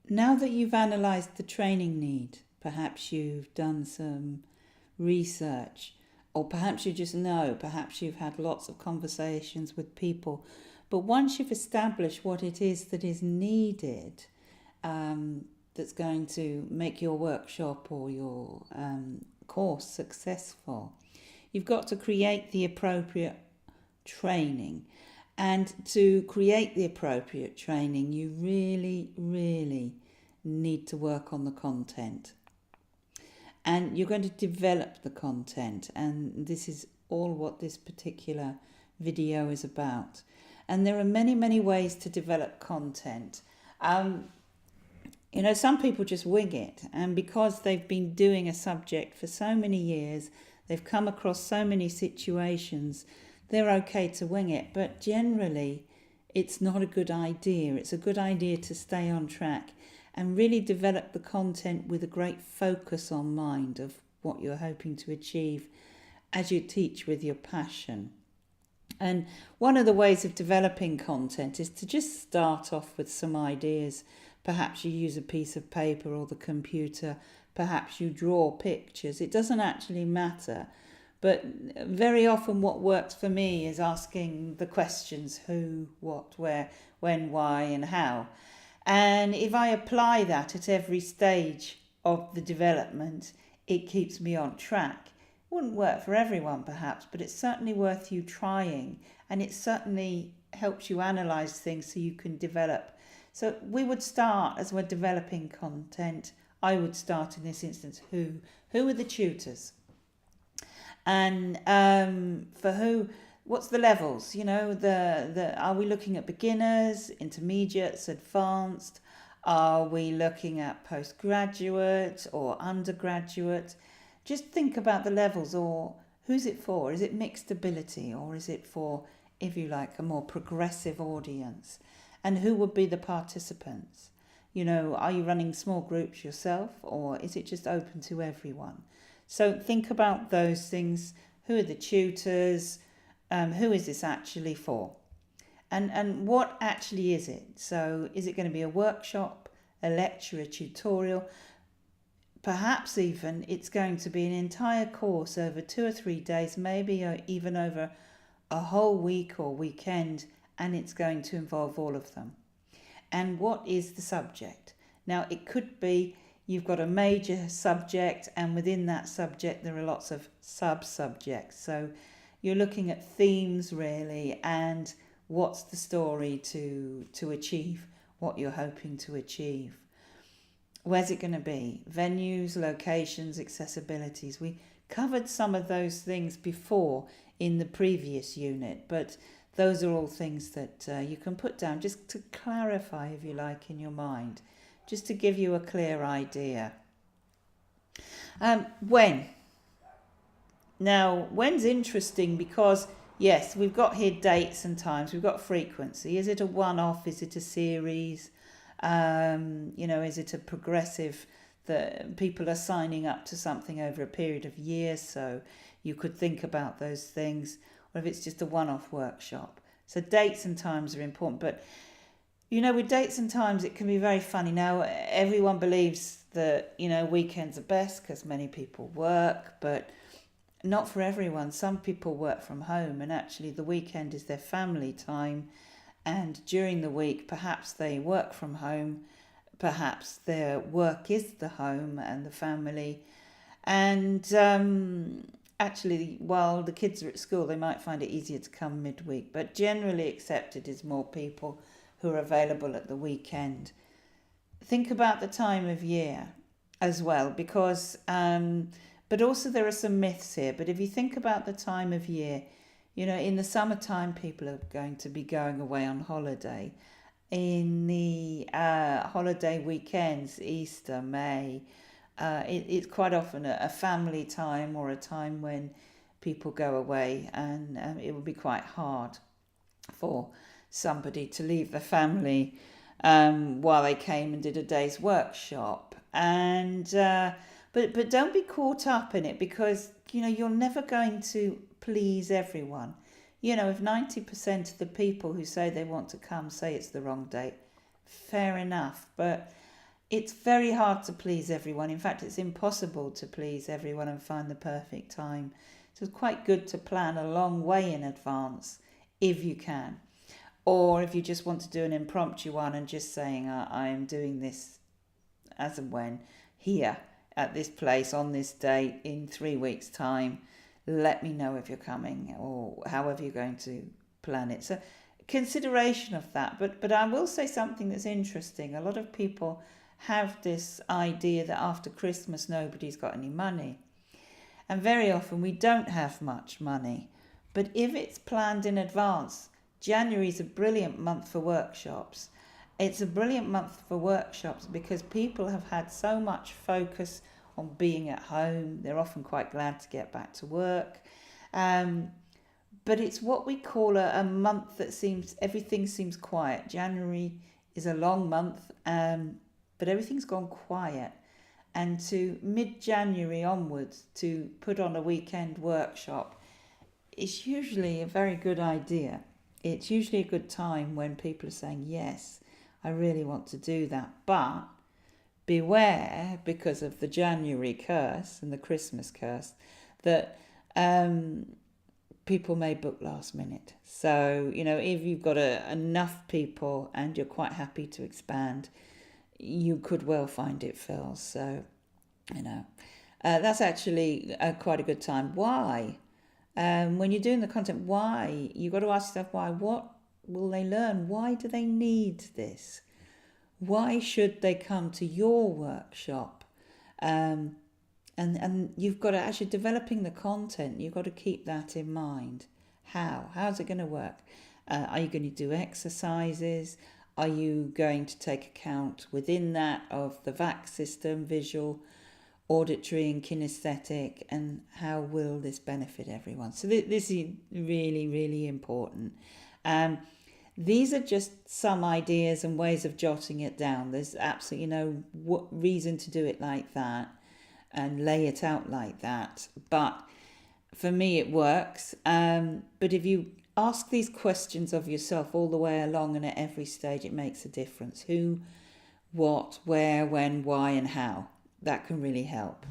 Now that you've analysed the training need, perhaps you've done some research, or perhaps you just know, perhaps you've had lots of conversations with people. But once you've established what it is that is needed, that's going to make your workshop or your course successful, you've got to create the appropriate training. And to create the appropriate training, you really, really need to work on the content. And you're going to develop the content. And this is all what this particular video is about. And there are many, many ways to develop content. Some people just wing it. And because they've been doing a subject for so many years, they've come across so many situations, they're okay to wing it. But generally, it's not a good idea. It's a good idea to stay on track and really develop the content with a great focus on mind of what you're hoping to achieve as you teach with your passion. And one of the ways of developing content is to just start off with some ideas. Perhaps you use a piece of paper or the computer. Perhaps you draw pictures. It doesn't actually matter. But very often what works for me is asking the questions who, what, where, when, why and how. And if I apply that at every stage of the development, it keeps me on track. It wouldn't work for everyone perhaps, but it's certainly worth you trying, and it certainly helps you analyse things so you can develop. So we would start, as we're developing content, I would start in this instance, who are the tutors? And for who, what's the levels? Are we looking at beginners, intermediates, advanced? Are we looking at postgraduate or undergraduate? Just think about the levels, or who's it for? Is it mixed ability, or is it for, if you like, a more progressive audience? And who would be the participants? Are you running small groups yourself, or is it just open to everyone? So think about those things. Who are the tutors? Who is this actually for? And what actually is it? So is it going to be a workshop, a lecture, a tutorial? Perhaps even it's going to be an entire course over 2 or 3 days, maybe even over a whole week or weekend, and it's going to involve all of them. And what is the subject? Now, it could be you've got a major subject, and within that subject there are lots of sub-subjects. So you're looking at themes really, and what's the story to achieve what you're hoping to achieve. Where's it going to be? Venues, locations, accessibilities. We covered some of those things before in the previous unit, but those are all things that you can put down just to clarify, if you like, in your mind, just to give you a clear idea. When? Now, when's interesting because, yes, we've got here dates and times, we've got frequency. Is it a one-off? Is it a series? Is it a progressive that people are signing up to something over a period of years? So you could think about those things, or if it's just a one-off workshop. So dates and times are important, but with dates and times, it can be very funny. Now, everyone believes that, weekends are best because many people work, but not for everyone. Some people work from home, and actually the weekend is their family time. And during the week, perhaps they work from home, perhaps their work is the home and the family. And actually, while the kids are at school, they might find it easier to come midweek. But generally accepted is more people who are available at the weekend. Think about the time of year as well, because, but also there are some myths here. But if you think about the time of year, in the summertime, people are going to be going away on holiday. In the holiday weekends, Easter, May, it's quite often a family time or a time when people go away, and it would be quite hard for somebody to leave the family while they came and did a day's workshop. And but don't be caught up in it, because you're never going to please everyone. If 90% of the people who say they want to come say it's the wrong date, fair enough. But It's very hard to please everyone. In fact, it's impossible to please everyone and find the perfect time. So it's quite good to plan a long way in advance if you can. Or if you just want to do an impromptu one and just saying, I am doing this as and when, here, at this place, on this date, in 3 weeks' time, let me know if you're coming, or however you're going to plan it. So consideration of that. But I will say something that's interesting. A lot of people have this idea that after Christmas nobody's got any money. And very often we don't have much money. But if it's planned in advance, January is a brilliant month for workshops. It's a brilliant month for workshops because people have had so much focus on being at home. They're often quite glad to get back to work. But it's what we call a month that everything seems quiet. January is a long month, but everything's gone quiet. And to mid-January onwards, to put on a weekend workshop is usually a very good idea. It's usually a good time when people are saying, yes, I really want to do that. But beware, because of the January curse and the Christmas curse, that people may book last minute. So, if you've got enough people and you're quite happy to expand, you could well find it fills. So, that's actually quite a good time. Why? When you're doing the content, why? You've got to ask yourself why. What will they learn? Why do they need this? Why should they come to your workshop? And you've got to, as you're developing the content, you've got to keep that in mind. How's it going to work? Are you going to do exercises? Are you going to take account within that of the VAC system, visual, auditory and kinesthetic, and how will this benefit everyone? So this is really, really important. These are just some ideas and ways of jotting it down. There's absolutely no reason to do it like that and lay it out like that. But for me, it works. But if you ask these questions of yourself all the way along and at every stage, it makes a difference. Who, what, where, when, why, and how. That can really help.